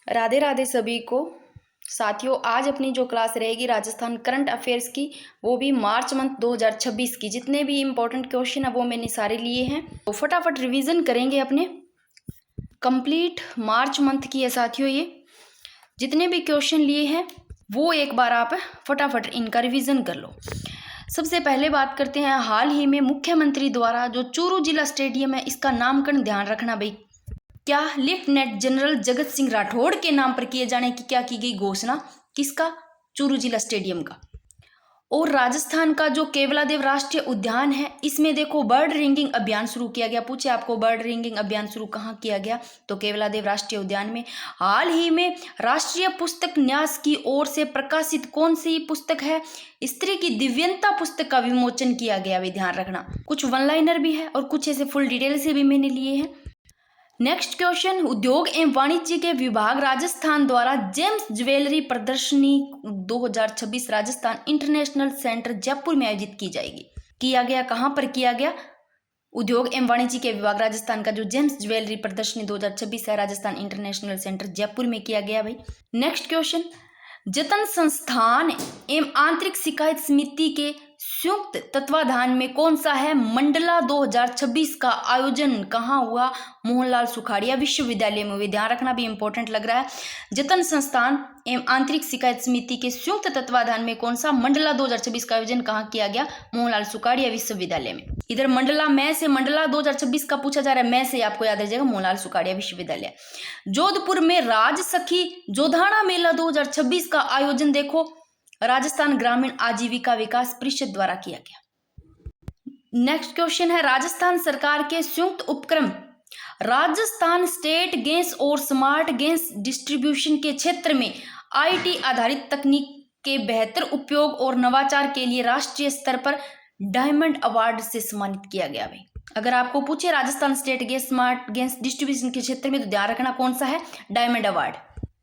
राधे राधे सभी को। साथियों, आज अपनी जो क्लास रहेगी राजस्थान करंट अफेयर्स की, वो भी मार्च मंथ 2026 की। जितने भी इम्पोर्टेंट क्वेश्चन है वो मैंने सारे लिए हैं, तो फटाफट रिवीजन करेंगे अपने। कंप्लीट मार्च मंथ की है साथियों। ये जितने भी क्वेश्चन लिए हैं वो एक बार आप फटाफट इनका रिवीजन कर लो। सबसे पहले बात करते हैं, हाल ही में मुख्यमंत्री द्वारा जो चूरू जिला स्टेडियम है, इसका नामकरण ध्यान रखना भाई, क्या लेफ्टिनेंट जनरल जगत सिंह राठौड़ के नाम पर किए जाने की क्या की गई घोषणा? किसका? चूरू जिला स्टेडियम का। और राजस्थान का जो केवलादेव राष्ट्रीय उद्यान है, इसमें देखो बर्ड रिंगिंग अभियान शुरू किया गया। पूछे आपको बर्ड रिंगिंग अभियान शुरू कहाँ किया गया? तो केवलादेव राष्ट्रीय उद्यान में। हाल ही में राष्ट्रीय पुस्तक न्यास की ओर से प्रकाशित कौन सी पुस्तक है? स्त्री की दिव्यंता पुस्तक का विमोचन किया गया। भी ध्यान रखना, कुछ वन लाइनर भी है और कुछ ऐसे फुल डिटेल से भी मैंने लिए हैं। नेक्स्ट क्वेश्चन, उद्योग एवं वाणिज्य के विभाग राजस्थान द्वारा जेम्स ज्वेलरी प्रदर्शनी 2026 राजस्थान इंटरनेशनल सेंटर जयपुर में आयोजित की जाएगी। किया गया, कहां पर किया गया? उद्योग एवं वाणिज्य के विभाग राजस्थान का जो जेम्स ज्वेलरी प्रदर्शनी 2026 है, राजस्थान इंटरनेशनल सेंटर जयपुर में किया गया भाई। नेक्स्ट क्वेश्चन, जतन संस्थान एवं आंतरिक शिकायत समिति के संयुक्त तत्वाधान में कौन सा है? मंडला 2026 का आयोजन कहाँ हुआ? मोहनलाल सुखाड़िया विश्वविद्यालय में हुए। ध्यान रखना, भी इंपॉर्टेंट लग रहा है। जतन संस्थान एवं आंतरिक शिकायत समिति के संयुक्त तत्वाधान में कौन सा मंडला 2026 का आयोजन कहाँ किया गया? मोहनलाल सुखाड़िया विश्वविद्यालय में। इधर मंडला में से मंडला 2026 का पूछा जा रहा है, मैं से आपको याद रह जाएगा मोहनलाल सुखाड़िया विश्वविद्यालय। जोधपुर में राज सखी जोधाना मेला 2026 का आयोजन देखो राजस्थान ग्रामीण आजीविका विकास परिषद द्वारा किया गया। नेक्स्ट क्वेश्चन है, राजस्थान सरकार के संयुक्त उपक्रम राजस्थान स्टेट गैस और स्मार्ट गैस डिस्ट्रीब्यूशन के क्षेत्र में आईटी आधारित तकनीक के बेहतर उपयोग और नवाचार के लिए राष्ट्रीय स्तर पर डायमंड अवार्ड से सम्मानित किया गया भाई। अगर आपको पूछे Rajasthan state gas smart gas distribution के क्षेत्र में, तो ध्यान रखना कौन सा है? Diamond award.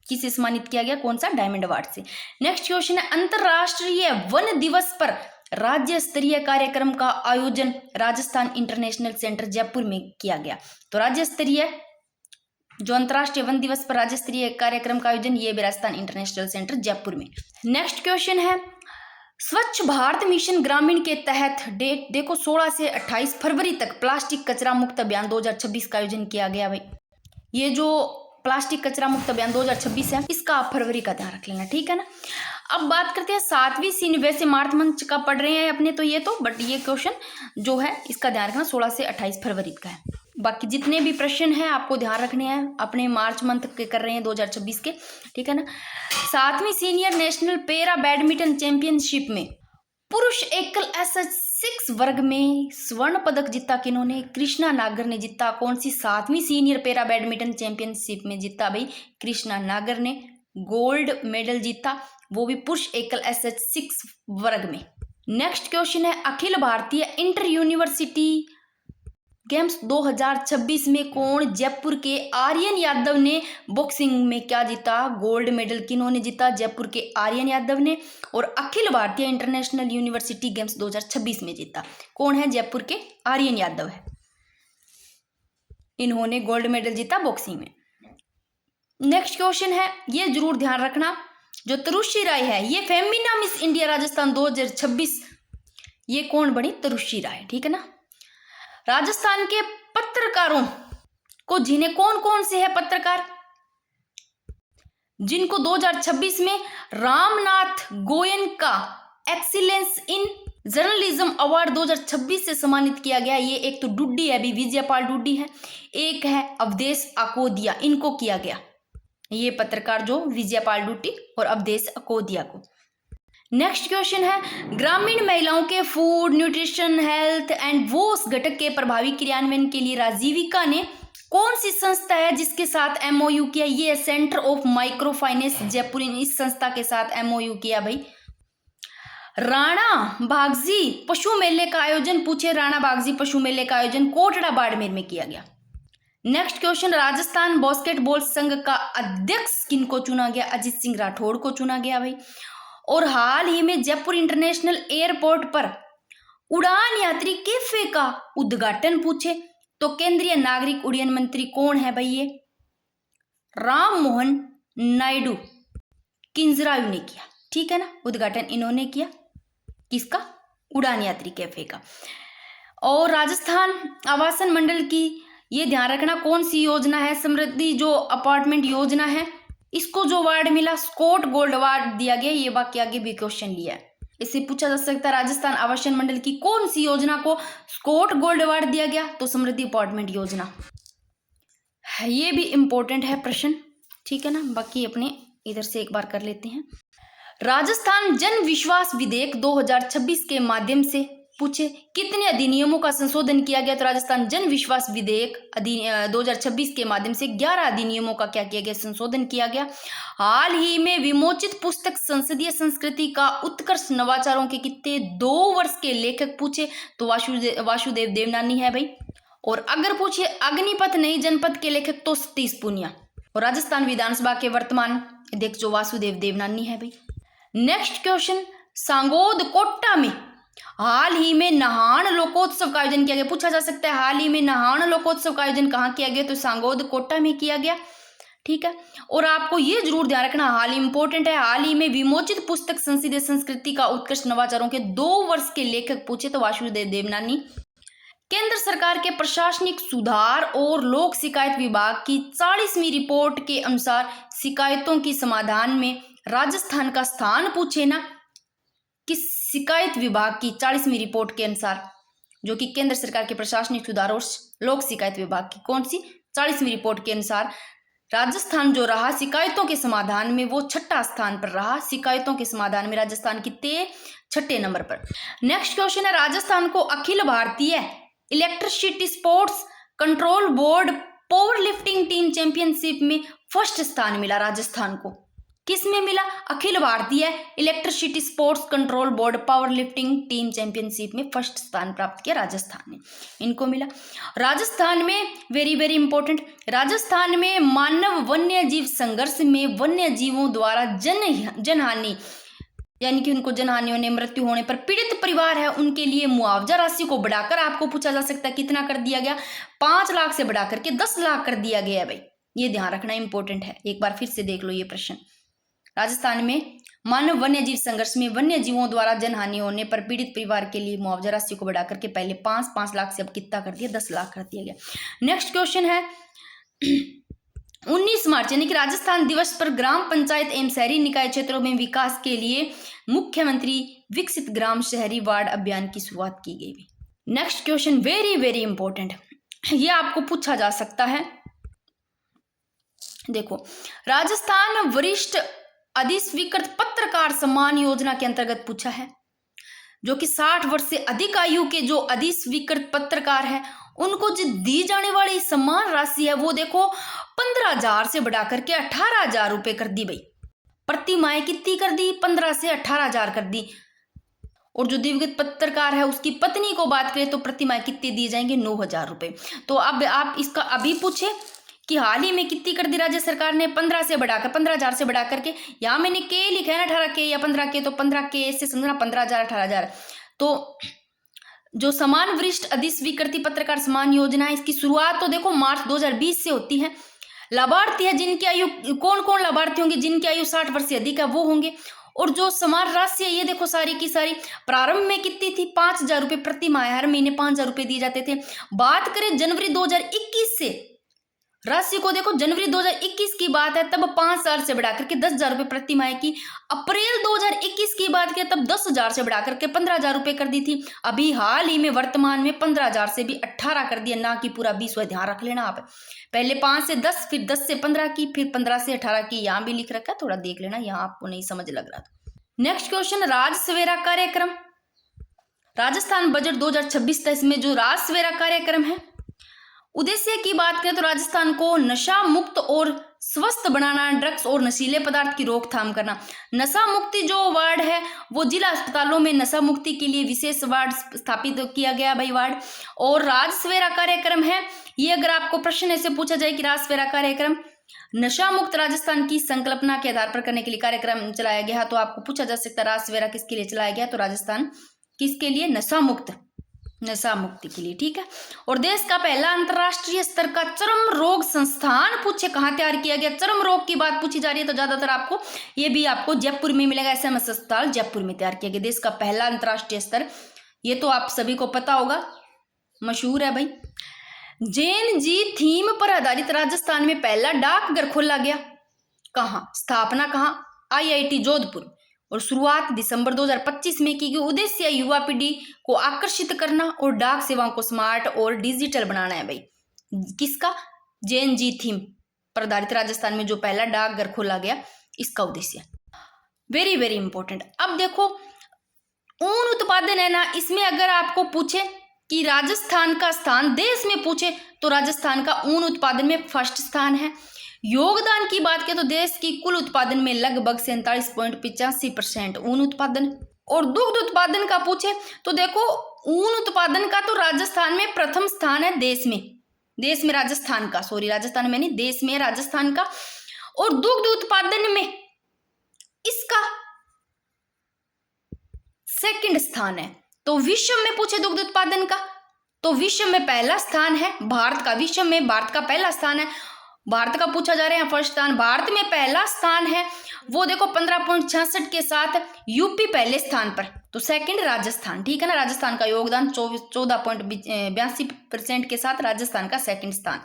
किसे सम्मानित किया गया? कौन सा? डायमंड अवार्ड से। नेक्स्ट क्वेश्चन है, अंतरराष्ट्रीय वन दिवस पर राज्य स्तरीय कार्यक्रम का आयोजन राजस्थान इंटरनेशनल सेंटर जयपुर में किया गया। तो राज्य स्तरीय जो अंतरराष्ट्रीय वन दिवस पर राज्य स्तरीय कार्यक्रम का आयोजन, ये भी राजस्थान इंटरनेशनल सेंटर जयपुर में। नेक्स्ट क्वेश्चन है, स्वच्छ भारत मिशन ग्रामीण के तहत डेट देखो 16 से 28 फरवरी तक प्लास्टिक कचरा मुक्त अभियान 2026 का आयोजन किया गया भाई। ये जो प्लास्टिक कचरा मुक्त अभियान 2026 है, इसका आप फरवरी का ध्यान रख लेना, ठीक है ना। अब बात करते हैं 7वीं सीनियर, वैसे मार्च मंथ का पढ़ रहे हैं अपने तो ये तो, बट ये क्वेश्चन जो है इसका ध्यान रखना 16 से 28 फरवरी का है। बाकी जितने भी प्रश्न हैं आपको ध्यान रखने हैं, अपने मार्च मंथ के कर रहे हैं 2026 के, ठीक है ना। 7वीं senior national para badminton championship में पुरुष एकल SS6 वर्ग में स्वर्ण पदक जीता किन्होंने? कृष्णा नागर ने जीता। कौन सी? 7वीं सीनियर पैरा बैडमिंटन चैंपियनशिप में जीता भाई कृष्णा नागर ने गोल्ड मेडल जीता, वो भी पुरुष एकल SS6 वर्ग में। नेक्स्ट क्वेश्चन है, Akhil Bharatiya inter university games 2026 में कौन? जयपुर के आर्यन यादव ने बॉक्सिंग में क्या जीता? Gold medal. किन्होंने जीता? जयपुर के आर्यन यादव ने। और Akhil Bharatiya international university games 2026 में जीता कौन है? जयपुर के आर्यन यादव है, इन्होंने गोल्ड मेडल जीता बॉक्सिंग में। नेक्स्ट क्वेश्चन है, ये जरूर ध्यान रखना, जो तरुषी राय है ये फेमिना मिस इंडिया राजस्थान 2026, ये कौन बनी? तरुषी राय, ठीक है ना। राजस्थान के पत्रकारों को जिन्हें कौन कौन से है पत्रकार जिनको 2026 में रामनाथ गोयन का एक्सीलेंस इन जर्नलिज्म अवार्ड 2026 से सम्मानित किया गया? ये एक तो डुड्डी है, अभी विजयपाल डुड्डी है, एक है अवधेश अकोदिया, इनको किया गया। ये पत्रकार जो विजयपाल डुड्डी और अवधेश अकोदिया को। नेक्स्ट क्वेश्चन है, ग्रामीण महिलाओं के food nutrition health and wash घटक के प्रभावी क्रियान्वयन के लिए राजीविका ने कौन सी संस्था है जिसके साथ MOU किया? ये centre of micro finance Jaipur, इस संस्था के साथ MOU किया भाई। राणा बागजी पशु मेले का आयोजन, पूछे राणा बागजी पशु मेले का आयोजन कोटड़ा बाड़मेर में किया गया। नेक्स्ट क्वेश्चन, राजस्थान बास्केटबॉल संघ का अध्यक्ष किनको चुना गया? अजित सिंह राठौड़ को चुना गया भाई। और हाल ही में जयपुर इंटरनेशनल एयरपोर्ट पर उड़ान यात्री कैफे का उद्घाटन, पूछे तो केंद्रीय नागरिक उड्डयन मंत्री कौन है भाई? ये राम मोहन नायडू किंजरायू ने किया, ठीक है ना। उद्घाटन इन्होंने किया, किसका? उड़ान यात्री कैफे का। और राजस्थान आवासन मंडल की ये ध्यान रखना कौन सी योजना है, समृद्धि जो अपार्टमेंट योजना है, इसको जो अवार्ड मिला स्कॉट गोल्ड अवार्ड दिया गया। ये वाक्य आगे भी क्वेश्चन लिया है, इससे पूछा जा सकता है राजस्थान आवासन मंडल की कौन सी योजना को स्कॉट गोल्ड अवार्ड दिया गया, तो समृद्धि अपार्टमेंट योजना। ये भी इंपॉर्टेंट है प्रश्न, ठीक है ना। बाकी अपने इधर से एक बार कर लेते हैं। राजस्थान जन विश्वास विधेयक 2026 के माध्यम से पूछे कितने अधिनियमों का संशोधन किया गया, तो राजस्थान जन विश्वास विधेयक 2026 के माध्यम से 11 अधिनियमों का क्या किया गया, संशोधन किया गया। हाल ही में विमोचित पुस्तक संसदीय संस्कृति का उत्कर्ष नवाचारों के कितने 2 वर्ष के लेखक पूछे, तो वासुदेव देवनानी है भाई। और अगर पूछे अग्निपथ नई जनपद के लेखक तो सतीश पूनिया। और राजस्थान विधानसभा के वर्तमान अध्यक्ष जो वासुदेव देवनानी है भाई। नेक्स्ट क्वेश्चन, सांगोद कोट्टा में हाल ही में नहान लोकोत्सव का आयोजन किया गया। पूछा जा सकता है हाल ही में नहान लोकोत्सव का आयोजन कहाँ किया गया, तो सांगोद कोट्टा में किया गया, ठीक है। और आपको ये जरूर ध्यान रखना, हाल ही इंपॉर्टेंट है, हाल ही में विमोचित पुस्तक संसदीय संस्कृति का उत्कृष्ट नवाचारों के 2 वर्ष के लेखक पूछे, तो वासुदेव देवनानी। केंद्र सरकार के प्रशासनिक सुधार और लोक शिकायत विभाग की 40वीं रिपोर्ट के अनुसार शिकायतों की समाधान में राजस्थान का स्थान पूछे ना, कि शिकायत विभाग की 40वीं रिपोर्ट के अनुसार, जो कि केंद्र सरकार के प्रशासनिक सुधार और लोक शिकायत विभाग की कौन सी 40वीं रिपोर्ट के अनुसार राजस्थान जो रहा शिकायतों के समाधान में, वो 6ठा स्थान पर रहा। शिकायतों के समाधान में राजस्थान कितने 6ठे नंबर पर। नेक्स्ट क्वेश्चन है, राजस्थान को Akhil Bharatiya electricity sports control board power lifting team championship में फर्स्ट स्थान मिला। राजस्थान को किस में मिला? Akhil Bharatiya electricity sports control board power lifting team championship में फर्स्ट स्थान प्राप्त किया राजस्थान ने, इनको मिला। राजस्थान में वेरी वेरी इंपॉर्टेंट, राजस्थान में मानव वन्य जीव संघर्ष में वन्य जीवों द्वारा जनहानि यानी कि उनको जनहानि होने मृत्यु होने पर पीड़ित परिवार है उनके लिए मुआवजा राशि को बढ़ाकर आपको पूछा जा सकता है कितना कर दिया गया, 5 लाख से बढ़ाकर के 10 लाख कर दिया गया है भाई। ये ध्यान रखना इंपॉर्टेंट है, एक बार फिर से देख लो ये प्रश्न। राजस्थान में मानव वन्य जीव संघर्ष में वन्य जीवों द्वारा जनहानि होने पर पीड़ित परिवार के लिए मुआवजा राशि को बढ़ाकर के पहले 5 लाख से अब कितना कर दिया, 10 लाख कर दिया गया। नेक्स्ट क्वेश्चन है 19 मार्च यानी कि राजस्थान दिवस पर ग्राम पंचायत एवं शहरी निकाय क्षेत्रों में विकास के लिए मुख्यमंत्री विकसित ग्राम शहरी वार्ड अभियान की शुरुआत की गई। Next question very very important, ये आपको पूछा जा सकता है। देखो, राजस्थान वरिष्ठ अधिस्वीकृत पत्रकार सम्मान योजना के अंतर्गत पूछा है, जो कि 60 वर्ष से अधिक आयु के जो अधिस्वीकृत पत्रकार हैं उनको जो दी जाने वाली सम्मान राशि है वो देखो 15,000 से बढ़ाकर के 18,000 रुपये कर दी भाई। प्रति माह कितनी कर दी? 15 से 18,000 कर दी। और जो दिवंगत पत्रकार है उसकी पत्नी को बात करें तो प्रति माह कितने दिए जाएंगे? 9,000 रुपये। तो अब आप इसका अभी पूछे कि हाल ही में कितनी कर दी राज्य सरकार ने? 15,000 से बढ़ा करके, यहाँ मैंने के लिखा है ना 18 के या 15 के, तो 15 के से समझना 15,000 18,000। तो जो समान वरिष्ठ अधिस्वीकृति पत्रकार सम्मान योजना है इसकी शुरुआत तो देखो मार्च 2020 से होती है। लाभार्थी है जिनकी आयु, कौन कौन लाभार्थी होंगे? जिनकी आयु 60 वर्ष से अधिक है वो होंगे। और जो समान राशि है ये देखो सारी की सारी प्रारंभ में कितनी थी? 5,000 रुपये प्रति माह, हर महीने 5,000 रुपये दिए जाते थे। बात करें जनवरी 2021 से राशि को देखो, जनवरी 2021 की बात है तब 5 साल से बढ़ाकर के 10,000 रुपये प्रति माह की। अप्रैल 2021 की बात की तब 10,000 से बढ़ाकर के 15,000 रुपये कर दी थी। अभी हाल ही में वर्तमान में 15,000 से भी 18 कर दिया, ना कि पूरा 20। ध्यान रख लेना आप, पहले 5 से 10, फिर 10 से 15 की, फिर 15 से 18 की। यहाँ भी लिख रखा है, थोड़ा देख लेना, यहाँ आपको नहीं समझ लग रहा था। नेक्स्ट क्वेश्चन, राज सवेरा कार्यक्रम, राजस्थान बजट 2026 में जो राज सवेरा कार्यक्रम है उद्देश्य की बात करें तो राजस्थान को नशा मुक्त और स्वस्थ बनाना, ड्रग्स और नशीले पदार्थ की रोकथाम करना। नशा मुक्ति जो वार्ड है वो जिला अस्पतालों में नशा मुक्ति के लिए विशेष वार्ड स्थापित किया गया भाई वार्ड। और राज सवेरा कार्यक्रम है ये, अगर आपको प्रश्न ऐसे पूछा जाए कि राज सवेरा कार्यक्रम नशा मुक्त राजस्थान की संकल्पना के आधार पर करने के लिए कार्यक्रम चलाया गया, तो आपको पूछा जा सकता है राज सवेरा किसके लिए चलाया गया? तो राजस्थान किसके लिए? नशा मुक्त नशा मुक्ति के लिए, ठीक है। और देश का पहला अंतरराष्ट्रीय स्तर का चर्म रोग संस्थान पूछे कहाँ तैयार किया गया। चर्म रोग की बात पूछी जा रही है तो ज्यादातर आपको ये भी आपको जयपुर में मिलेगा। SMS अस्पताल जयपुर में तैयार किया गया, देश का पहला अंतरराष्ट्रीय स्तर, ये तो आप सभी को पता होगा, मशहूर है भाई। जैन जी थीम पर आधारित राजस्थान में पहला डाकघर खोला गया, कहाँ, स्थापना कहाँ, IIT जोधपुर, और शुरुआत दिसंबर 2025 में की गई। उद्देश्य युवा पीढ़ी को आकर्षित करना और डाक सेवाओं को स्मार्ट और डिजिटल बनाना है भाई। किसका, जैन जी थीम पर आधारित राजस्थान में जो पहला डाकघर खोला गया, इसका उद्देश्य, वेरी वेरी इंपॉर्टेंट। अब देखो ऊन उत्पादन है ना, इसमें अगर आपको पूछे कि राजस्थान का स्थान देश में पूछे तो राजस्थान का ऊन उत्पादन में फर्स्ट स्थान है। योगदान की बात करें तो देश की कुल उत्पादन में लगभग 47.85% ऊन उत्पादन। और दुग्ध उत्पादन का पूछे तो देखो ऊन उत्पादन का तो राजस्थान में प्रथम स्थान है, देश में राजस्थान का, सॉरी राजस्थान में नहीं, देश में राजस्थान का। और दुग्ध उत्पादन में इसका सेकंड स्थान है। तो विश्व में पूछे दुग्ध उत्पादन का तो विश्व में पहला स्थान है भारत का, विश्व में भारत का पहला स्थान है। भारत का पूछा जा रहा है फर्स्ट स्थान, भारत में पहला स्थान है वो देखो 15.66 के साथ, यूपी पहले स्थान पर, तो सेकंड राजस्थान, ठीक है ना। राजस्थान का योगदान 14.82% के साथ राजस्थान का सेकंड स्थान।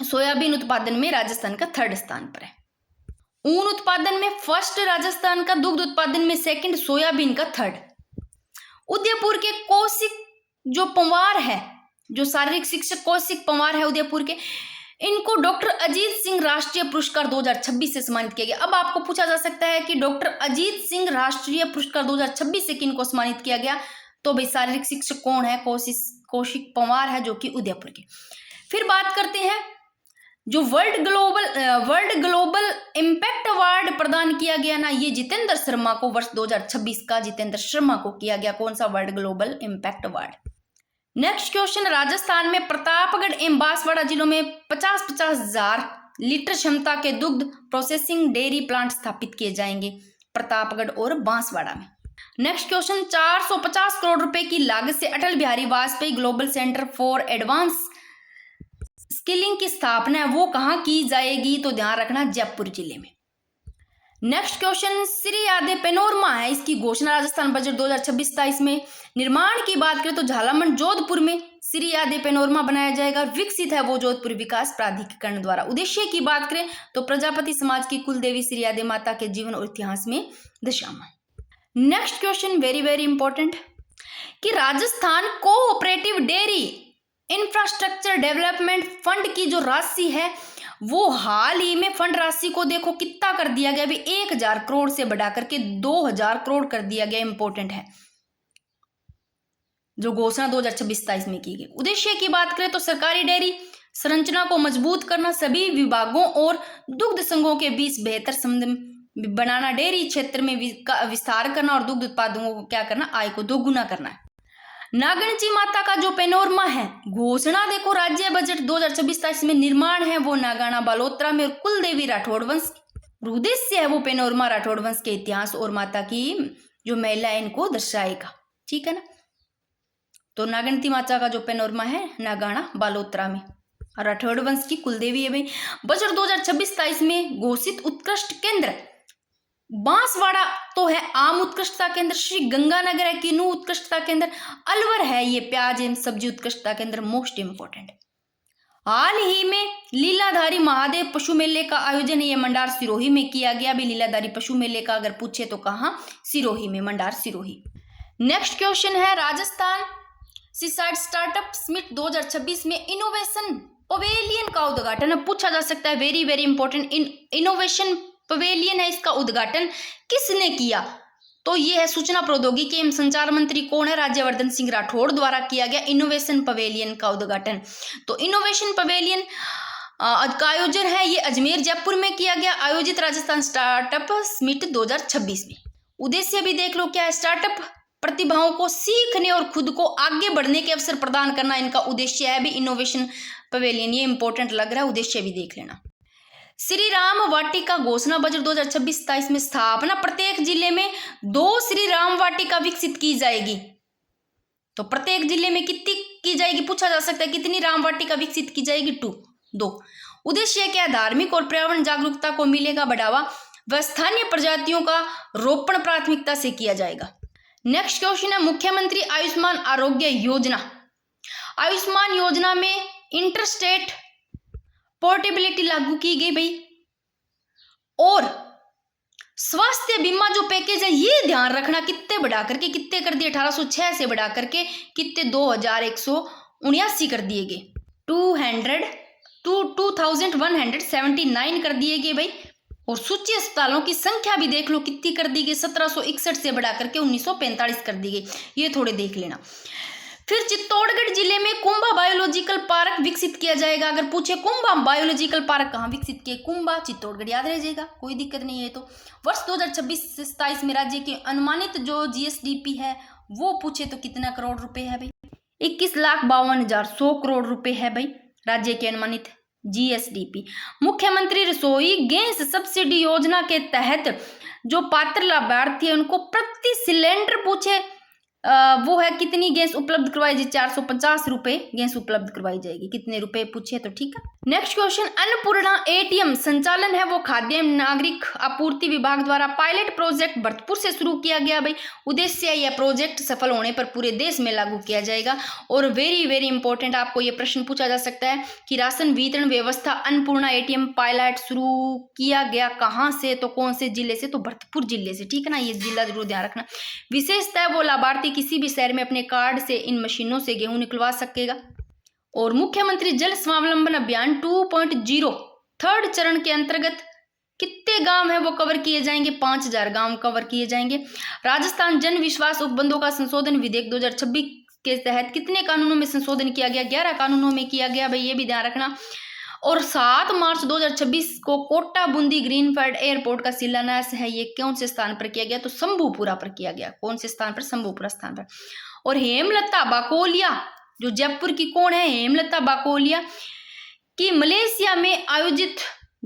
सोयाबीन उत्पादन में राजस्थान का थर्ड स्थान पर है। ऊन उत्पादन में फर्स्ट राजस्थान का, दुग्ध उत्पादन में सेकंड, सोयाबीन का थर्ड। उदयपुर के कौशिक जो पंवार है, जो शारीरिक शिक्षक कौशिक पंवार है उदयपुर के, इनको डॉक्टर अजीत सिंह राष्ट्रीय पुरस्कार 2026 से सम्मानित किया गया। अब आपको पूछा जा सकता है कि डॉक्टर अजीत सिंह राष्ट्रीय पुरस्कार 2026 से किनको सम्मानित किया गया, तो भाई शारीरिक शिक्षक कौन है, कौशिक पंवार है जो कि उदयपुर के। फिर बात करते हैं जो वर्ल्ड ग्लोबल इम्पैक्ट अवार्ड प्रदान किया गया ना, ये जितेंद्र शर्मा को, वर्ष 2026 का जितेंद्र शर्मा को किया गया। कौन सा, world global impact award. Next question, Rajasthan में प्रतापगढ़ एवं बांसवाड़ा जिलों में 50-50 हजार लीटर क्षमता के दुग्ध प्रोसेसिंग डेयरी प्लांट स्थापित किए जाएंगे, प्रतापगढ़ और बांसवाड़ा में। नेक्स्ट क्वेश्चन, 450 करोड़ रुपए की लागत से Atal Bihari Vajpayee global centre for advance skilling की स्थापना है वो कहाँ की जाएगी, तो ध्यान रखना जयपुर जिले में। नेक्स्ट क्वेश्चन, श्री यादे पेनोरमा है, इसकी घोषणा राजस्थान बजट 2026-27 में। निर्माण की बात करें तो झालामंड जोधपुर में श्री यादे पेनोरमा बनाया जाएगा, विकसित है वो जोधपुर विकास प्राधिकरण द्वारा। उद्देश्य की बात करें तो प्रजापति समाज की कुल देवी श्री यादे माता के जीवन और इतिहास में Dashama. Next question very very important, कि Rajasthan cooperative dairy infrastructure development fund की जो राशि है वो हाल ही में फंड राशि को देखो कितना कर दिया गया, अभी 1000 करोड़ से बढ़ा करके 2000 करोड़ कर दिया गया। इंपॉर्टेंट है जो घोषणा 2026-27 में की गई। उद्देश्य की बात करें तो सरकारी डेयरी संरचना को मजबूत करना, सभी विभागों और दुग्ध संघों के बीच बेहतर संबंध बनाना, डेयरी क्षेत्र में विस्तार करना और दुग्ध उत्पादकों को क्या करना, आय को दोगुना करना है। नागणची माता का जो पेनोरमा है, घोषणा देखो राज्य बजट 2026-27 में। निर्माण है वो नागाना बालोत्रा में और कुल देवी राठौड़ वंश। उद्देश्य है वो पेनोरमा राठौड़ वंश के इतिहास और माता की जो महिला है इनको दर्शाएगा, ठीक है ना। तो नागणती माता का जो पेनोरमा है नागाना बालोत्रा में, राठौड़ वंश की कुल देवी है भाई। बजट 2026-27 में घोषित उत्कृष्ट केंद्र, बांसवाड़ा तो है आम उत्कृष्टता केंद्र, श्री गंगानगर है किन्नू उत्कृष्टता केंद्र, अलवर है ये प्याज एवं सब्जी उत्कृष्टता केंद्र, मोस्ट इंपोर्टेंट। हाल ही में लीलाधारी महादेव पशु मेले का आयोजन ये मंडार सिरोही में किया गया। भी लीलाधारी पशु मेले का अगर पूछे तो कहाँ, सिरोही में, मंडार सिरोही। नेक्स्ट क्वेश्चन है, राजस्थान सीसाइड स्टार्टअप समिट 2026 में इनोवेशन पवेलियन का उद्घाटन पूछा जा सकता है। Very very important, innovation pavilion है, इसका उद्घाटन किसने किया, तो ये है सूचना प्रौद्योगिकी एवं संचार मंत्री कौन है, राज्यवर्धन सिंह राठौड़ द्वारा किया गया इनोवेशन पवेलियन का उद्घाटन। तो इनोवेशन पवेलियन का आयोजन है ये अजमेर जयपुर में किया गया, आयोजित राजस्थान स्टार्टअप समिट 2026 में। उद्देश्य भी देख लो क्या है, स्टार्टअप प्रतिभाओं को सीखने और खुद को आगे बढ़ने के अवसर प्रदान करना इनका उद्देश्य है भी इनोवेशन पवेलियन। ये इंपॉर्टेंट लग रहा है, उद्देश्य भी देख लेना। श्री राम वाटिका घोषणा बजट 2026-27 में स्थापना, प्रत्येक जिले में 2 श्री राम वाटिका विकसित की जाएगी। तो प्रत्येक जिले में कितनी की जाएगी, पूछा जा सकता है। कितनी राम वाटिका विकसित की जाएगी, 2। उद्देश्य क्या है, धार्मिक और पर्यावरण जागरूकता को मिलेगा बढ़ावा, व स्थानीय प्रजातियों का रोपण प्राथमिकता से किया जाएगा। नेक्स्ट क्वेश्चन है मुख्यमंत्री आयुष्मान आरोग्य योजना। आयुष्मान योजना में इंटरस्टेट पोर्टेबिलिटी लागू की गई भाई, और स्वास्थ्य बीमा जो पैकेज है ये ध्यान रखना कितने बढ़ा करके कितने कर दिए, 1806 से बढ़ा करके कितने 2179 कर दिए गए, 2179 कर दिए गए भाई। और सूची अस्पतालों की संख्या भी देख लो कितनी कर दी गई, 1761 से बढ़ा करके 1945 कर दी गई, ये थोड़े देख लेना। फिर चित्तौड़गढ़ जिले में कुंभा बायोलॉजिकल पार्क विकसित किया जाएगा। अगर पूछे कुंभा बायोलॉजिकल पार्क कहाँ विकसित किए, कुंभा चित्तौड़गढ़, याद रह जाएगा, कोई दिक्कत नहीं है। तो वर्ष 2026 से 27 में राज्य के अनुमानित जो जीएसडीपी है वो पूछे तो कितना करोड़ रुपए है भाई, 21,52,100 करोड़ रुपए है भाई राज्य के अनुमानित जीएसडीपी। मुख्यमंत्री रसोई गैस सब्सिडी योजना के तहत जो पात्र लाभार्थी है उनको प्रति सिलेंडर पूछे वो है कितनी गैस उपलब्ध करवाई जाएगी, 450 रुपए गैस उपलब्ध करवाई जाएगी, कितने रुपए पूछे तो ठीक है। नेक्स्ट क्वेश्चन, अन्नपूर्णा एटीएम संचालन है वो खाद्य एवं नागरिक आपूर्ति विभाग द्वारा पायलट प्रोजेक्ट भरतपुर से शुरू किया गया भाई। उद्देश्य यह प्रोजेक्ट सफल होने पर पूरे देश में लागू किया जाएगा। और वेरी वेरी इंपॉर्टेंट आपको ये प्रश्न पूछा जा सकता है कि राशन वितरण व्यवस्था अन्नपूर्णा एटीएम पायलट शुरू किया गया कहाँ से, तो कौन से जिले से, तो भरतपुर जिले से, ठीक है ना, ये जिला जरूर ध्यान रखना। विशेषता है वो लाभार्थी किसी भी शहर में अपने कार्ड से इन मशीनों से गेहूं निकलवा सकेगा। और मुख्यमंत्री जल स्वावलंबन अभियान 2.0 थर्ड चरण के अंतर्गत कितने गांव है वो कवर किए जाएंगे, 5000 गांव कवर किए जाएंगे। राजस्थान जन विश्वास उपबंधों का संशोधन विधेयक 2026 के तहत कितने कानूनों में संशोधन किया गया, 11 कानूनों में किया गया भाई, ये भी ध्यान रखना। और 7 मार्च 2026 को कोटा बूंदी ग्रीनफील्ड एयरपोर्ट का शिलान्यास है, ये कौन से स्थान पर किया गया, तो शंभूपुरा पर किया गया। कौन से स्थान पर, शंभूपुरा स्थान पर। और हेमलता बाकोलिया जो जयपुर की कौन है, हेमलता बाकोलिया की मलेशिया में आयोजित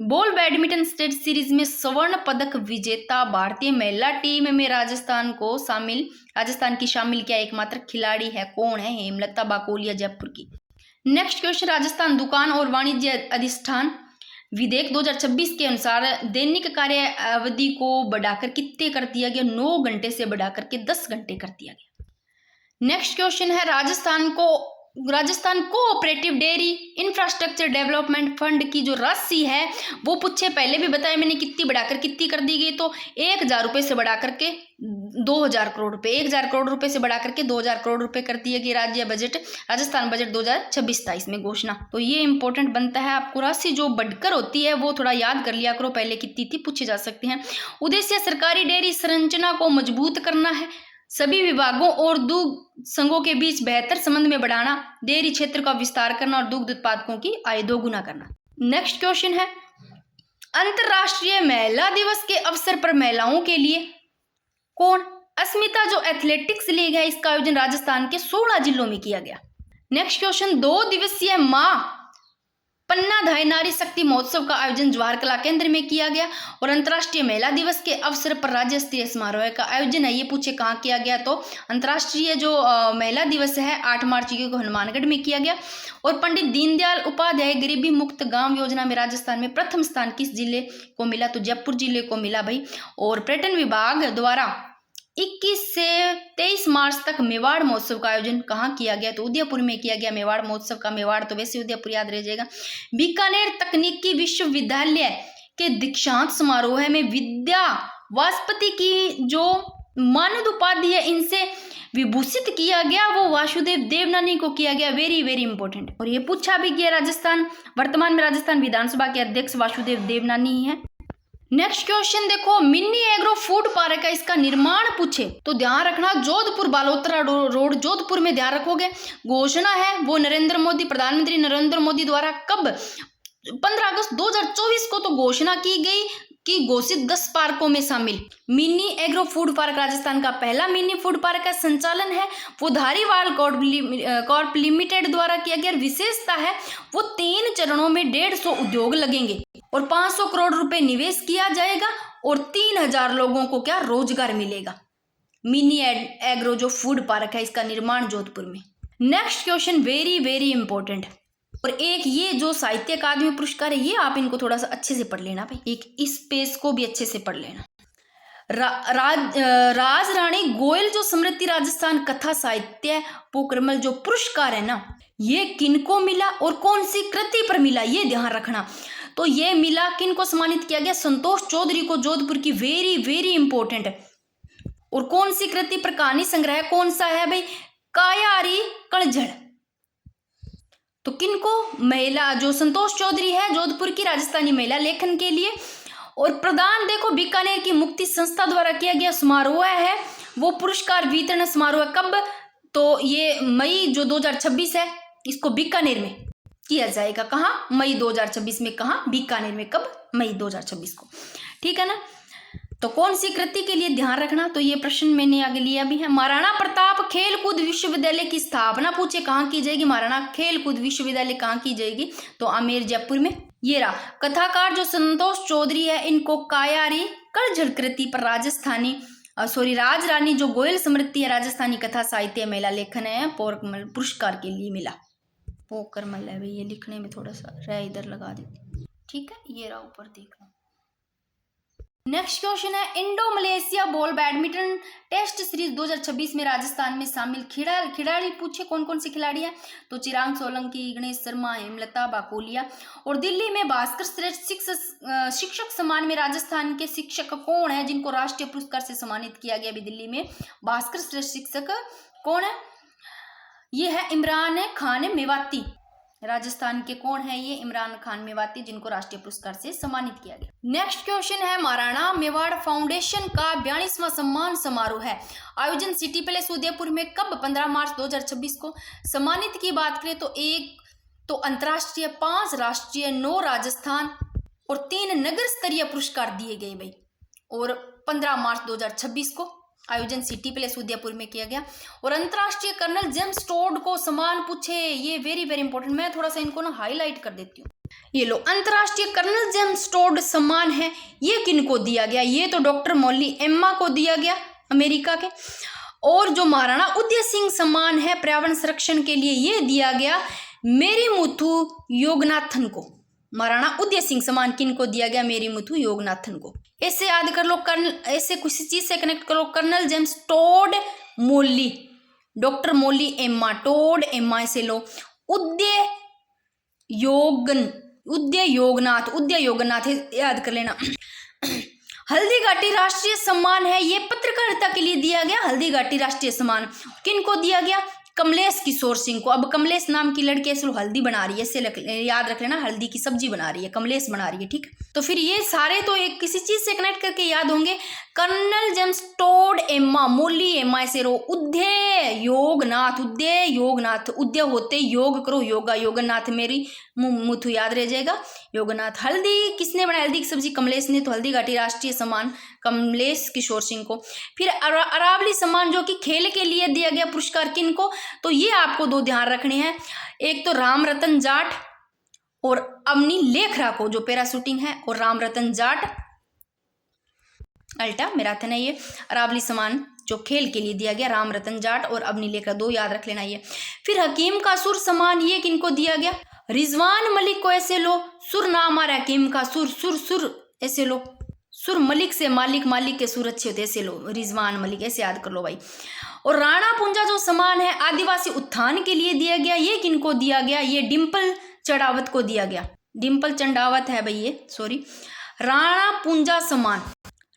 बॉल बैडमिंटन स्टेट सीरीज में स्वर्ण पदक विजेता भारतीय महिला टीम में राजस्थान की शामिल किया एकमात्र खिलाड़ी है, कौन है, हेमलता बाकोलिया जयपुर की। नेक्स्ट क्वेश्चन, राजस्थान दुकान और वाणिज्य अधिष्ठान विधेयक 2026 के अनुसार दैनिक कार्य अवधि को बढ़ाकर कितने कर दिया गया, 9 घंटे से बढ़ाकर के 10 घंटे कर दिया गया। नेक्स्ट क्वेश्चन है Rajasthan cooperative dairy infrastructure development fund की जो राशि है वो पूछे, पहले भी बताया मैंने, कितनी बढ़ाकर कितनी कर दी गई, तो 1000 रुपये से बढ़ाकर के 2000 करोड़ रुपए, 1000 करोड़ रुपए से बढ़ाकर के 2000 करोड़ रुपए कर दिए गए राज्य बजट, राजस्थान बजट 2026-27 में घोषणा। तो ये इंपॉर्टेंट बनता है, आपको राशि जो बढ़कर होती है वो थोड़ा याद कर लिया करो, पहले कितनी थी पूछे जा सकते हैं। उद्देश्य सरकारी डेयरी संरचना को मजबूत करना है, सभी विभागों और दुग्ध संघों के बीच बेहतर संबंध में बढ़ाना, डेयरी क्षेत्र का विस्तार करना और दुग्ध उत्पादकों की आय दोगुना करना। नेक्स्ट क्वेश्चन है, अंतरराष्ट्रीय महिला दिवस के अवसर पर महिलाओं के लिए कौन, अस्मिता जो एथलेटिक्स लीग है इसका आयोजन राजस्थान के 16 जिलों में किया गया। नेक्स्ट क्वेश्चन, 2 दिवसीय मां पन्नाधाय नारी शक्ति महोत्सव का आयोजन जवाहर कला केंद्र में किया गया। और अंतर्राष्ट्रीय महिला दिवस के अवसर पर राज्य स्तरीय समारोह का आयोजन है, ये पूछे कहाँ किया गया, तो अंतर्राष्ट्रीय जो महिला दिवस है 8 मार्च को हनुमानगढ़ में किया गया। और पंडित दीनदयाल उपाध्याय गरीबी मुक्त गांव योजना में राजस्थान में प्रथम स्थान किस जिले को मिला, तो जयपुर जिले को मिला भाई। और पर्यटन विभाग द्वारा 21 से 23 मार्च तक मेवाड़ महोत्सव का आयोजन कहाँ किया गया, तो उदयपुर में किया गया मेवाड़ महोत्सव का। मेवाड़ तो वैसे उदयपुर याद रह जाएगा। बीकानेर तकनीकी विश्वविद्यालय के दीक्षांत समारोह में विद्या वाजपेयी की जो मानद उपाधि है इनसे विभूषित किया गया, वो वासुदेव देवनानी को किया गया। Very very important. और ये पूछा भी गया, वर्तमान में राजस्थान विधानसभा के अध्यक्ष वासुदेव देवनानी ही है। नेक्स्ट क्वेश्चन देखो, मिनी एग्रो फूड पार्क है, इसका निर्माण पूछे तो ध्यान रखना जोधपुर बालोतरा रोड जोधपुर में ध्यान रखोगे। घोषणा है वो प्रधानमंत्री नरेंद्र मोदी द्वारा कब, 15 अगस्त 2024 को तो घोषणा की गई कि घोषित 10 पार्कों में शामिल mini agro food park Rajasthan का पहला मिनी फूड पार्क का संचालन है वो धारीवाल कॉर्प लिमिटेड द्वारा किया गया। विशेषता है वो 3 चरणों में 150 उद्योग लगेंगे और 500 करोड़ रुपए निवेश किया जाएगा और 3000 लोगों को क्या रोजगार मिलेगा। मिनी एग्रो जो फूड पार्क है इसका निर्माण जोधपुर में। Next question very very important, और एक ये जो साहित्य अकादमी पुरस्कार है ये आप इनको थोड़ा सा अच्छे से पढ़ लेना भाई, एक इस पेज को भी अच्छे से पढ़ लेना। राज रानी गोयल जो स्मृति राजस्थान कथा साहित्य पोकरमल जो पुरस्कार है ना, ये किनको मिला और कौन सी कृति पर मिला, ये ध्यान रखना। तो ये मिला, किनको सम्मानित किया गया, संतोष चौधरी को, जोधपुर की, वेरी वेरी इंपॉर्टेंट। और कौन सी कृति पर, कहानी संग्रह कौन सा है भाई, कायारी कलझड़। तो किनको, महिला जो संतोष चौधरी है जोधपुर की, राजस्थानी महिला लेखन के लिए। और प्रदान देखो बीकानेर की मुक्ति संस्था द्वारा किया गया समारोह है, वो पुरस्कार वितरण समारोह कब, तो ये मई जो 2026 है, इसको बीकानेर में किया जाएगा। कहाँ, मई 2026 में। कहाँ, बीकानेर में। कब, मई 2026 को, ठीक है ना। तो कौन सी कृति के लिए ध्यान रखना, तो ये प्रश्न मैंने आगे लिया भी है। महाराणा प्रताप खेलकूद विश्वविद्यालय की स्थापना पूछे कहाँ की जाएगी, महाराणा खेलकूद विश्वविद्यालय कहाँ की जाएगी, तो आमेर जयपुर में। ये रहा कथाकार जो संतोष चौधरी है, इनको कायारी कलझड़ कृति पर राज रानी जो गोयल स्मृति है राजस्थानी कथा साहित्य महिला लेखन है पोकरमल पुरस्कार के लिए मिला। पोकरमल है भाई, ये लिखने में थोड़ा सा रह इधर लगा देते, ठीक है। ये रहा ऊपर देख लो। नेक्स्ट क्वेश्चन है, Indo Malaysia ball badminton test series 2026 में राजस्थान में शामिल खिलाड़ी पूछे कौन कौन से खिलाड़ी हैं, तो चिराग सोलंकी, गणेश शर्मा, हेमलता बाकोलिया। और दिल्ली में भास्कर श्रेष्ठ शिक्षक सम्मान में राजस्थान के शिक्षक कौन है जिनको राष्ट्रीय पुरस्कार से सम्मानित किया गया। अभी दिल्ली में भास्कर श्रेष्ठ शिक्षक कौन है, ये है इमरान खान मेवाती। राजस्थान के कौन है ये, इमरान खान मेवाती, जिनको राष्ट्रीय पुरस्कार से सम्मानित किया गया। नेक्स्ट क्वेश्चन है, महाराणा मेवाड़ फाउंडेशन का 42वां सम्मान समारोह है, आयोजन सिटी पैलेस उदयपुर में कब, 15 मार्च 2026 को। सम्मानित की बात करें तो 1 तो अंतर्राष्ट्रीय, 5 राष्ट्रीय, 9 राजस्थान और 3 नगर स्तरीय पुरस्कार दिए गए भाई। और 15 मार्च 2026 को आयोजन सिटी पैलेस उदयपुर में किया गया। और अंतर्राष्ट्रीय कर्नल जेम्स टोड को सम्मान पूछे, ये वेरी वेरी इंपॉर्टेंट, मैं थोड़ा सा इनको ना हाईलाइट कर देती हूँ। ये लो, अंतर्राष्ट्रीय कर्नल जेम्स टोड सम्मान है, ये किनको दिया गया, ये तो डॉक्टर मौली एम्मा को दिया गया अमेरिका के। और जो महाराणा उदय सिंह सम्मान है पर्यावरण संरक्षण के लिए, ये दिया गया मेरी मुथु योगनाथन को। महाराणा उदय सिंह सम्मान किनको दिया गया, मेरी मुथु योगनाथन को। ऐसे याद कर लो, ऐसे किसी चीज से कनेक्ट करो, कर्नल जेम्स टोड मोली, डॉक्टर मोली एम्मा, टोड एम्मा, ऐसे लो। उदय योगनाथ याद कर लेना। हल्दी घाटी राष्ट्रीय सम्मान है, ये पत्रकारिता के लिए दिया गया। हल्दी घाटी राष्ट्रीय सम्मान किनको दिया गया, कमलेश किशोर सिंह को। अब कमलेश नाम की लड़की ऐसे हल्दी बना रही है, ऐसे याद रख लेना, हल्दी की सब्जी बना रही है, कमलेश बना रही है, ठीक। तो फिर ये सारे तो एक किसी चीज से कनेक्ट करके याद होंगे। कर्नल जेम्स टोड एम्मा, मोली एम्मा, ऐसे रो। उदय योगनाथ, उदय होते योग करो, योगा योगनाथ, मेरी मुथु याद रह जाएगा, योगनाथ। हल्दी किसने बनाया, हल्दी की सब्जी कमलेश ने, तो हल्दी घाटी राष्ट्रीय सम्मान कमलेश किशोर सिंह को। फिर अरावली सम्मान जो कि खेल के लिए दिया गया पुरस्कार किनको, तो ये आपको 2 ध्यान रखने हैं, एक तो राम रतन जाट और अवनी लेखरा को जो पैराशूटिंग है, और राम रतन जाट अल्टा मैराथन है। ये अरावली सम्मान जो खेल के लिए दिया गया, राम रतन जाट और अवनी लेखरा, 2 याद रख लेना ये। फिर हकीम का सुर सम्मान, ये किनको दिया गया, रिजवान मलिक को, ऐसे लो। सुर नाम आ रहा है हकीम का, सुर ऐसे लो। सुर मलिक से मालिक, मालिक के सुर अच्छे होते, ऐसे लो, रिजवान मलिक, ऐसे याद कर लो भाई। और राणा पुंजा जो सम्मान है आदिवासी उत्थान के लिए दिया गया, ये किनको दिया गया, ये डिम्पल चंडावत को दिया गया। डिम्पल चंडावत है भाई ये, सॉरी। राणा पुंजा सम्मान,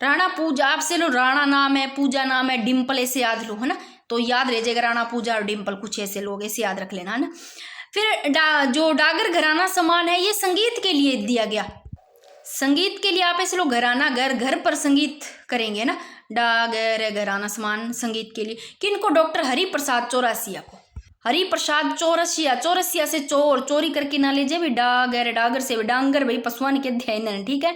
राणा पूजा, आपसे लो, राणा नाम है, पूजा नाम है, डिम्पल ऐसे याद लो, है ना। तो याद रह जाएगा राणा पूजा और डिम्पल, कुछ ऐसे लोग, ऐसे याद रख लेना, है ना। फिर जो डागर घराना सम्मान है, ये संगीत के लिए दिया गया। संगीत के लिए आप ऐसे लोग, घराना घर पर संगीत करेंगे ना, डागर घराना सम्मान संगीत के लिए किनको, डॉक्टर हरिप्रसाद चौरसिया को। हरिप्रसाद चौरसिया से चोरी करके ना ले जाए भी, डागर से डांगर भाई, पसवान के अध्ययन, ठीक है।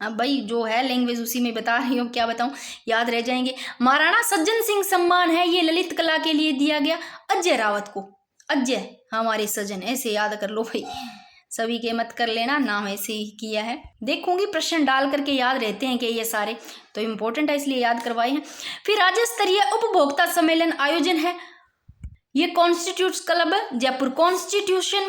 अब भाई जो है लैंग्वेज उसी में बता रही हूँ, क्या बताऊँ, याद रह जाएंगे। महाराणा सज्जन सिंह सम्मान है, ये ललित कला के लिए दिया गया अजय रावत को। अजय हमारे सज्जन, ऐसे याद कर लो भाई, सभी के मत कर लेना, नाम ऐसे ही किया है। देखूंगी प्रश्न डाल करके याद रहते हैं कि ये सारे तो इम्पोर्टेंट है इसलिए याद करवाए हैं। फिर राज्य स्तरीय उपभोक्ता सम्मेलन आयोजन है, ये कॉन्स्टिट्यूशन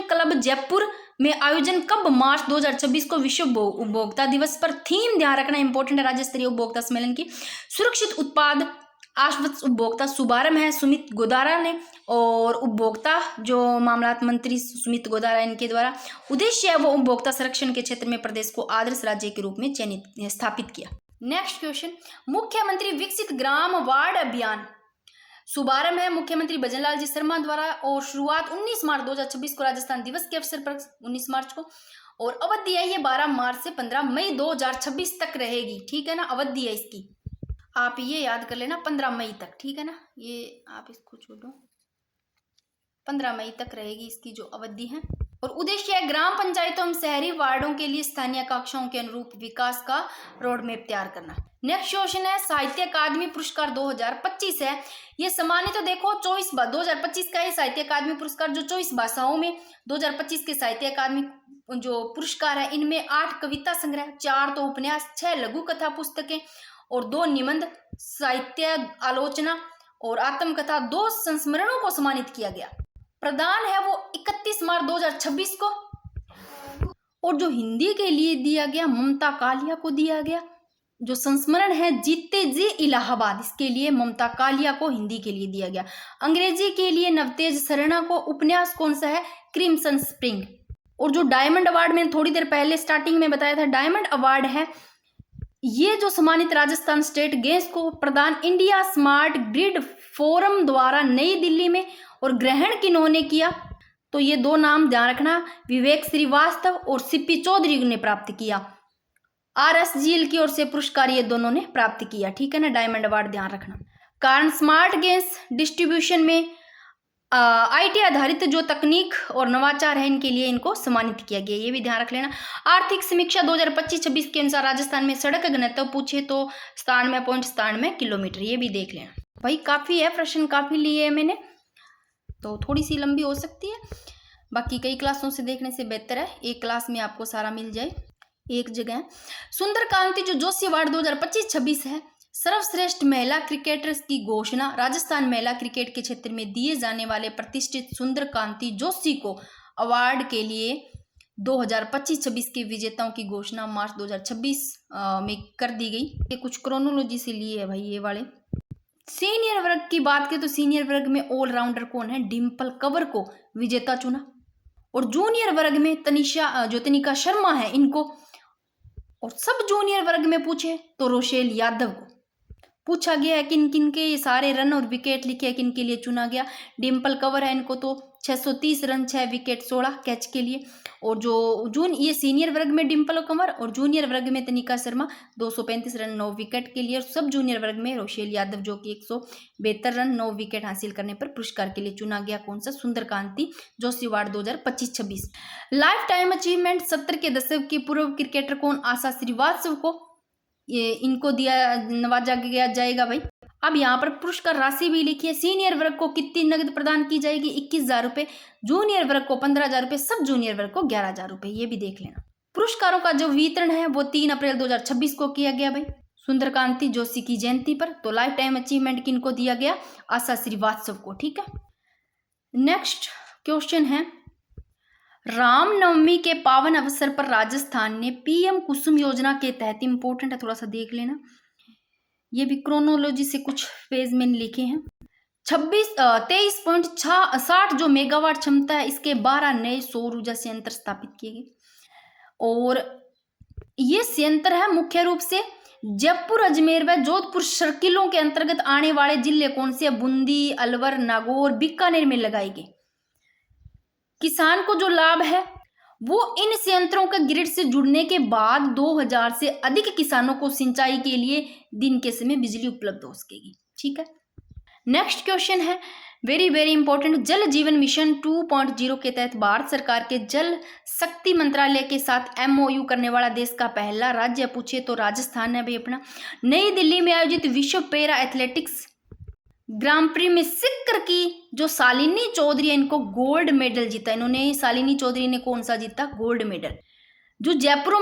क्लब जयपुर में आयोजन कब? मार्च 2026 को विश्व उपभोक्ता दिवस पर। थीम ध्यान रखना इंपॉर्टेंट है राज्य स्तरीय उपभोक्ता सम्मेलन की, सुरक्षित उत्पाद आश्वस्त उपभोक्ता। शुभारंभ है सुमित गोदारा ने और उपभोक्ता जो मामलात मंत्री सुमित गोदारा इनके द्वारा। उद्देश्य है वो उपभोक्ता संरक्षण के क्षेत्र में प्रदेश को आदर्श राज्य के रूप में चयनित स्थापित किया। नेक्स्ट क्वेश्चन, मुख्यमंत्री विकसित ग्राम वार्ड अभियान शुभारंभ है मुख्यमंत्री भजनलाल जी शर्मा द्वारा और शुरुआत 19 मार्च 2026 को राजस्थान दिवस के अवसर पर 19 मार्च को, और अवधि है ये 12 मार्च से 15 मई 2026 तक रहेगी। ठीक है ना, अवधि है इसकी, आप ये याद कर लेना 15 मई तक। ठीक है ना, ये आप इसको छोड़ो, 15 मई तक रहेगी इसकी जो अवधि है। और उद्देश्य है ग्राम पंचायतों में शहरी वार्डों के लिए स्थानीय आकांक्षाओं के अनुरूप विकास का रोड मैप तैयार करना। नेक्स्ट क्वेश्चन है साहित्य अकादमी पुरस्कार 2025 है, ये सम्मानित तो देखो 2025 का ये साहित्य अकादमी पुरस्कार जो 24 भाषाओं में 2025 के साहित्य अकादमी जो पुरस्कार है, इनमें 8 कविता संग्रह, 4 तो उपन्यास, 6 लघु कथा पुस्तकें और 2 निबंध, साहित्य आलोचना और आत्मकथा, 2 संस्मरणों को सम्मानित किया गया। प्रदान है वो 31 मार्च 2026 को। और जो हिंदी के लिए दिया गया ममता कालिया को दिया गया। जो संस्मरण है जीते जी इलाहाबाद, इसके लिए ममता कालिया को हिंदी के लिए दिया गया। अंग्रेजी के लिए नवतेज शरणा को। उपन्यास कौन सा है? Crimson spring. और जो डायमंड अवार्ड मैंने थोड़ी देर पहले स्टार्टिंग में बताया था, डायमंड अवार्ड है ये जो सम्मानित राजस्थान स्टेट गेम्स को प्रदान इंडिया स्मार्ट ग्रिड फोरम द्वारा नई दिल्ली में, और ग्रहण किन्होंने किया? तो ये 2 नाम ध्यान रखना, विवेक श्रीवास्तव और सीपी चौधरी ने प्राप्त किया। RSGL की ओर से पुरस्कार ये दोनों ने प्राप्त किया। ठीक है ना, डायमंड अवार्ड ध्यान रखना। कारण स्मार्ट गेम्स डिस्ट्रीब्यूशन में IT आधारित जो तकनीक और नवाचार है इनके लिए इनको सम्मानित किया गया, ये भी ध्यान रख लेना। आर्थिक समीक्षा 2025-26 के अनुसार राजस्थान में सड़क घनत्व पूछे तो 97.97 किलोमीटर, ये भी देख लेना। भाई काफ़ी है प्रश्न, काफ़ी लिए है मैंने, तो थोड़ी सी लंबी हो सकती है, बाकी कई क्लासों से देखने से बेहतर है एक क्लास में आपको सारा मिल जाए एक जगह। सुंदर कांति जो जोशी अवार्ड 2025-26 है, सर्वश्रेष्ठ महिला क्रिकेटर्स की घोषणा। राजस्थान महिला क्रिकेट के क्षेत्र में दिए जाने वाले प्रतिष्ठित सुंदर कांति जोशी को अवार्ड के लिए 2025-26 के विजेताओं की घोषणा मार्च 2026 में कर दी गई। ये कुछ क्रोनोलॉजी से लिए है भाई ये वाले। सीनियर वर्ग की बात करें तो सीनियर वर्ग में ऑलराउंडर कौन है? डिम्पल कंवर को विजेता चुना। और जूनियर वर्ग में तनिका शर्मा है इनको। और सब जूनियर वर्ग में पूछे तो रोशेल यादव को पूछा गया है। किन किन के ये सारे रन और विकेट लिखे हैं, किन के लिए चुना गया? डिम्पल कंवर है, इनको तो 630 रन, 6 विकेट, 16 कैच के लिए। और जो ये सीनियर वर्ग में डिम्पल कंवर और जूनियर वर्ग में तनिका शर्मा 235 रन, 9 विकेट के लिए। और सब जूनियर वर्ग में रोशेल यादव जो कि 172 रन, 9 विकेट हासिल करने पर पुरस्कार के लिए चुना गया। कौन सा? Sunder Kanti Joshi award 2025-26। Life time achievement 70 के दशक के पूर्व क्रिकेटर कौन? आशा श्रीवास्तव को ये इनको नवाजा गया जाएगा भाई। अब यहाँ पर पुरस्कार राशि भी लिखी है। सीनियर वर्ग को कितनी नगद प्रदान की जाएगी? 21,000 रुपये। जूनियर वर्ग को 15,000 रुपये, सब जूनियर वर्ग को 11,000 रुपये, ये भी देख लेना। पुरस्कारों का जो वितरण है वो 3 अप्रैल 2026 को किया गया भाई, सुंदरकांति जोशी की जयंती पर। तो लाइफ टाइम अचीवमेंट किनको दिया गया? आशा श्रीवास्तव को। ठीक है, नेक्स्ट क्वेश्चन है रामनवमी के पावन अवसर पर राजस्थान ने PM कुसुम योजना के तहत, इंपॉर्टेंट है थोड़ा सा देख लेना, ये भी क्रोनोलॉजी से कुछ पेज में लिखे हैं। 23.60 जो मेगावाट क्षमता है इसके 12 नए सौर ऊर्जा संयंत्र स्थापित किए गए। और ये संयंत्र है मुख्य रूप से जयपुर, अजमेर व जोधपुर सर्किलों के अंतर्गत आने वाले जिले कौन से? बूंदी, अलवर, नागौर, बीकानेर में लगाए गए। किसान को जो लाभ है वो इन संयंत्रों के ग्रिड से जुड़ने के बाद 2000 से अधिक किसानों को सिंचाई के लिए दिन के समय बिजली उपलब्ध हो सकेगी। ठीक है, नेक्स्ट क्वेश्चन है वेरी वेरी इंपॉर्टेंट, जल जीवन मिशन 2.0 के तहत भारत सरकार के जल शक्ति मंत्रालय के साथ MOU करने वाला देश का पहला राज्य पूछे तो राजस्थान है भाई अपना। नई दिल्ली में आयोजित विश्व पैरा एथलेटिक्स ग्रां प्री में सिक्कर की जो शालिनी चौधरी है, इनको गोल्ड मेडल जीता इन्होंने। शालिनी चौधरी ने कौन सा जीता? Gold medal. जो जयपुर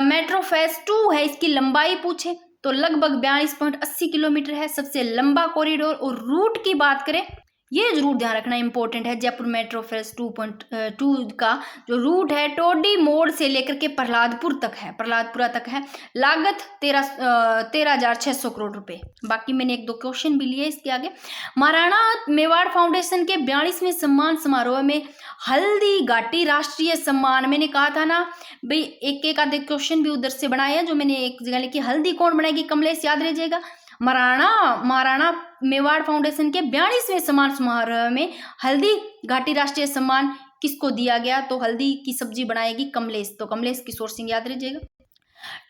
मेट्रो फेज 2 है, इसकी लंबाई पूछे तो लगभग 42.80 किलोमीटर है, सबसे लंबा कॉरिडोर। और रूट की बात करें, ये जरूर ध्यान रखना इंपॉर्टेंट है, जयपुर मेट्रो फेज 2.2 का जो रूट है टोडी मोड़ से लेकर के प्रहलादपुर तक है, प्रहलादपुरा तक है। लागत 13,600 करोड़ रुपए। बाकी मैंने 1-2 क्वेश्चन भी लिए इसके आगे। महाराणा मेवाड़ फाउंडेशन के 42वें सम्मान समारोह में हल्दी घाटी राष्ट्रीय सम्मान, मैंने कहा था ना भाई, एक आधे क्वेश्चन भी उधर से बनाए हैं जो मैंने एक जगह लिखी। हल्दी कौन बनाएगी? कमलेश, याद रह जाएगा। महाराणा मेवाड़ फाउंडेशन के 42वें सम्मान समारोह में हल्दी घाटी राष्ट्रीय सम्मान किसको दिया गया? तो हल्दी की सब्जी बनाएगी कमलेश, तो कमलेश किशोर सिंह, याद रह जाएगा।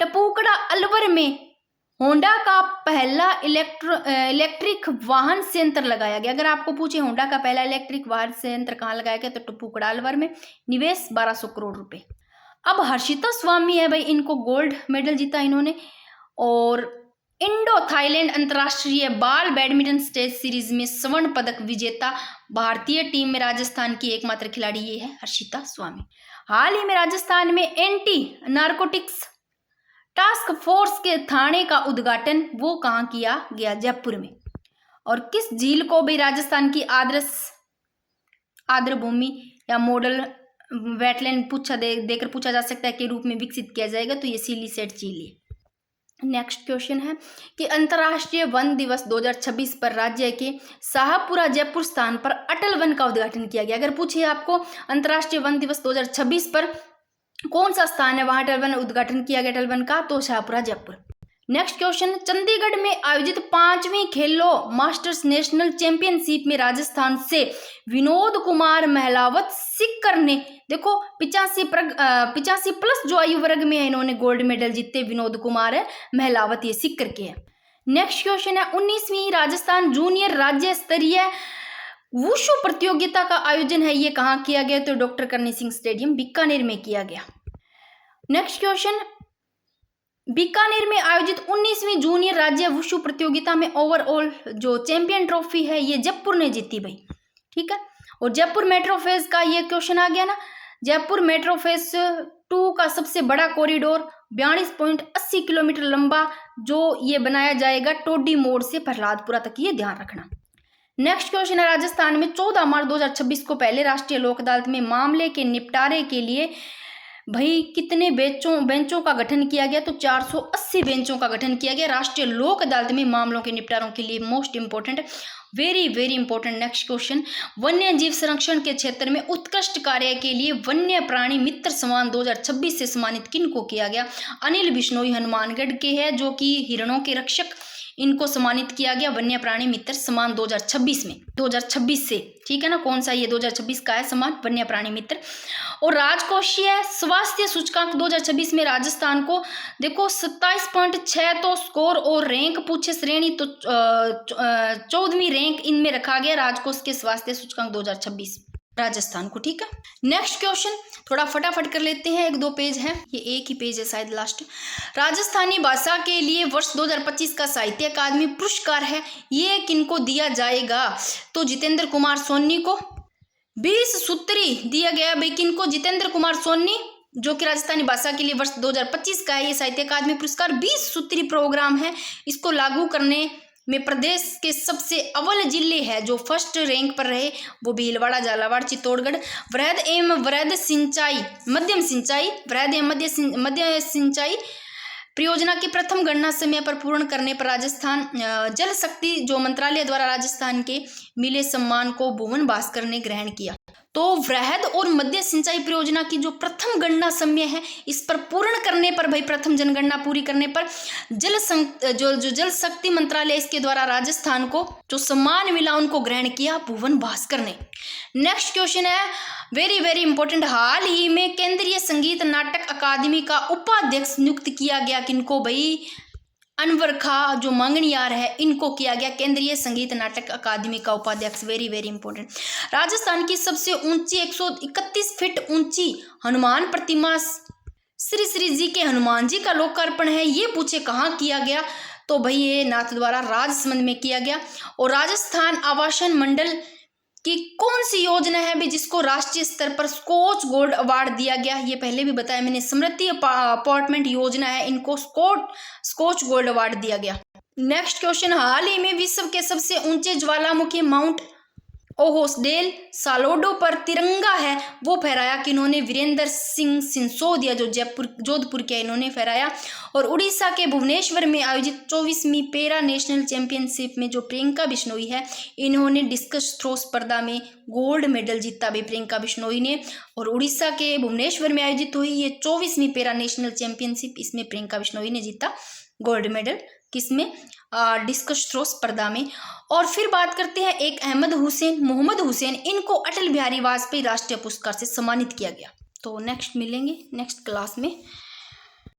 टपुकड़ा अलवर में होंडा का पहला इलेक्ट्रिक वाहन संयंत्र लगाया गया। अगर आपको पूछे होंडा का पहला इलेक्ट्रिक वाहन संयंत्र कहाँ लगाया गया, तो टपुकड़ा अलवर में। निवेश 1200 करोड़ रुपए। अब हर्षिता स्वामी है भाई, इनको गोल्ड मेडल जीता इन्होंने। और इंडो थाईलैंड अंतर्राष्ट्रीय बाल बैडमिंटन स्टेज सीरीज में स्वर्ण पदक विजेता भारतीय टीम में राजस्थान की एकमात्र खिलाड़ी ये है हर्षिता स्वामी। हाल ही में राजस्थान में एंटी नारकोटिक्स टास्क फोर्स के थाने का उद्घाटन वो कहाँ किया गया? जयपुर में। और किस झील को भी राजस्थान की आर्द्र भूमि या मॉडल वेटलैंड देकर पूछा जा सकता है के रूप में विकसित किया जाएगा? तो ये सिलीसेट झील है। नेक्स्ट क्वेश्चन है कि अंतर्राष्ट्रीय वन दिवस 2026 पर राज्य के शाहपुरा जयपुर स्थान पर अटल वन का उद्घाटन किया गया। अगर पूछिए आपको अंतर्राष्ट्रीय वन दिवस 2026 पर कौन सा स्थान है वहां अटल वन उद्घाटन किया गया अटल वन का, तो शाहपुरा जयपुर। नेक्स्ट क्वेश्चन, चंडीगढ़ में आयोजित 5वीं खेलो मास्टर्स नेशनल चैंपियनशिप में राजस्थान से विनोद कुमार महलावत सिक्कर ने, देखो 85 प्लस जो आयु वर्ग में है इन्होंने गोल्ड मेडल जीते विनोद कुमार महलावत, ये सिक्कर के है। नेक्स्ट क्वेश्चन है 19वीं राजस्थान जूनियर राज्य स्तरीय वुशु प्रतियोगिता का आयोजन है, ये कहाँ किया गया? तो डॉक्टर करनी सिंह स्टेडियम बीकानेर में किया गया। नेक्स्ट क्वेश्चन, बीकानेर में आयोजित 19वीं जूनियर राज्य वुशु प्रतियोगिता में ओवरऑल जो चैंपियन ट्रॉफी है ये जयपुर ने जीती भाई, ठीक है। और जयपुर मेट्रो फेज का ये क्वेश्चन आ गया ना, जयपुर मेट्रो फेज 2 का सबसे बड़ा कॉरिडोर 42.80 किलोमीटर लंबा जो ये बनाया जाएगा टोडी मोड़ से प्रहलादपुरा तक, ये ध्यान रखना। नेक्स्ट क्वेश्चन है राजस्थान में 14 मार्च 2026 को पहले राष्ट्रीय लोक अदालत में मामले के निपटारे के लिए भाई कितने बेंचों का गठन किया गया? तो 480 बेंचों का गठन किया गया राष्ट्रीय लोक अदालत में मामलों के निपटारों के लिए। Most important, very very important. Next question, वन्य जीव संरक्षण के क्षेत्र में उत्कृष्ट कार्य के लिए वन्य प्राणी मित्र सम्मान 2026 से सम्मानित किनको किया गया? अनिल बिश्नोई हनुमानगढ़ के हैं जो कि हिरणों के रक्षक, इनको सम्मानित किया गया वन्य प्राणी मित्र सम्मान 2026 में, 2026 से, ठीक है ना। कौन सा? ये 2026 का है सम्मान वन्य प्राणी मित्र। और राजकोषीय स्वास्थ्य सूचकांक 2026 में राजस्थान को देखो 27.6 तो स्कोर और रैंक पूछे श्रेणी तो 14वीं रैंक इनमें रखा गया राजकोष के स्वास्थ्य सूचकांक 2026 राजस्थान को, ठीक है। नेक्स्ट क्वेश्चन थोड़ा फटाफट कर लेते हैं, 1-2 पेज है, ये एक ही पेज है शायद लास्ट। राजस्थानी भाषा के लिए वर्ष 2025 का साहित्य अकादमी पुरस्कार है, ये किनको दिया जाएगा? तो जितेंद्र कुमार सोनी को। 20 सूत्री दिया गया भाई किनको? जितेंद्र कुमार सोनी, जो कि राजस्थानी भाषा के लिए वर्ष 2025 का है ये साहित्य अकादमी पुरस्कार। 20 सूत्री प्रोग्राम है, इसको लागू करने में प्रदेश के सबसे अव्वल जिले है जो फर्स्ट रैंक पर रहे वो भीलवाड़ा, झालावाड़, चित्तौड़गढ़। वृहद एवं वृहद सिंचाई मध्यम सिंचाई वृहद एवं मध्य सिंचाई परियोजना की प्रथम गणना समय पर पूर्ण करने पर राजस्थान जल शक्ति जो मंत्रालय द्वारा राजस्थान के मिले सम्मान को भुवन भास्कर ने ग्रहण किया। तो वृहद और मध्य सिंचाई परियोजना की जो प्रथम गणना समय है इस पर पूर्ण करने पर भाई प्रथम जनगणना पूरी करने पर जल शक्ति मंत्रालय इसके द्वारा राजस्थान को जो सम्मान मिला उनको ग्रहण किया भुवन भास्कर ने। नेक्स्ट क्वेश्चन है वेरी वेरी इंपॉर्टेंट, हाल ही में केंद्रीय संगीत नाटक अकादमी का उपाध्यक्ष नियुक्त किया गया किनको भाई? अनवर खां जो मांगणियार है इनको किया गया केंद्रीय संगीत नाटक अकादमी का उपाध्यक्ष। Very very important. राजस्थान की सबसे ऊंची 131 फीट ऊंची हनुमान प्रतिमा श्री श्री जी के हनुमान जी का लोकार्पण है, ये पूछे कहाँ किया गया? तो भाई ये नाथद्वारा राजसमंद में किया गया। और राजस्थान आवासन मंडल की कौन सी योजना है भी जिसको राष्ट्रीय स्तर पर स्कॉच गोल्ड अवार्ड दिया गया, ये पहले भी बताया मैंने, समृद्धि अपार्टमेंट योजना है, इनको स्कॉच गोल्ड अवार्ड दिया गया। नेक्स्ट क्वेश्चन, हाल ही में विश्व के सबसे ऊंचे ज्वालामुखी माउंट ओहोसडेल सालोडो पर तिरंगा है वो फहराया किन्होंने, वीरेंद्र सिंह सिंसोदिया जो जोधपुर के इन्होंने फहराया। और उड़ीसा के भुवनेश्वर में आयोजित 24वीं पैरा नेशनल चैंपियनशिप में जो प्रियंका बिश्नोई है, इन्होंने डिस्कस थ्रो स्पर्धा में गोल्ड मेडल जीता भी प्रियंका बिश्नोई ने। और उड़ीसा के भुवनेश्वर में आयोजित हुई ये 24वीं पैरा नेशनल चैंपियनशिप, इसमें प्रियंका बिश्नोई ने जीता गोल्ड मेडल, किसमें, डिस्कस थ्रो स्पर्धा में। और फिर बात करते हैं एक मोहम्मद हुसैन, इनको अटल बिहारी वाजपेयी राष्ट्रीय पुरस्कार से सम्मानित किया गया। तो नेक्स्ट मिलेंगे नेक्स्ट क्लास में।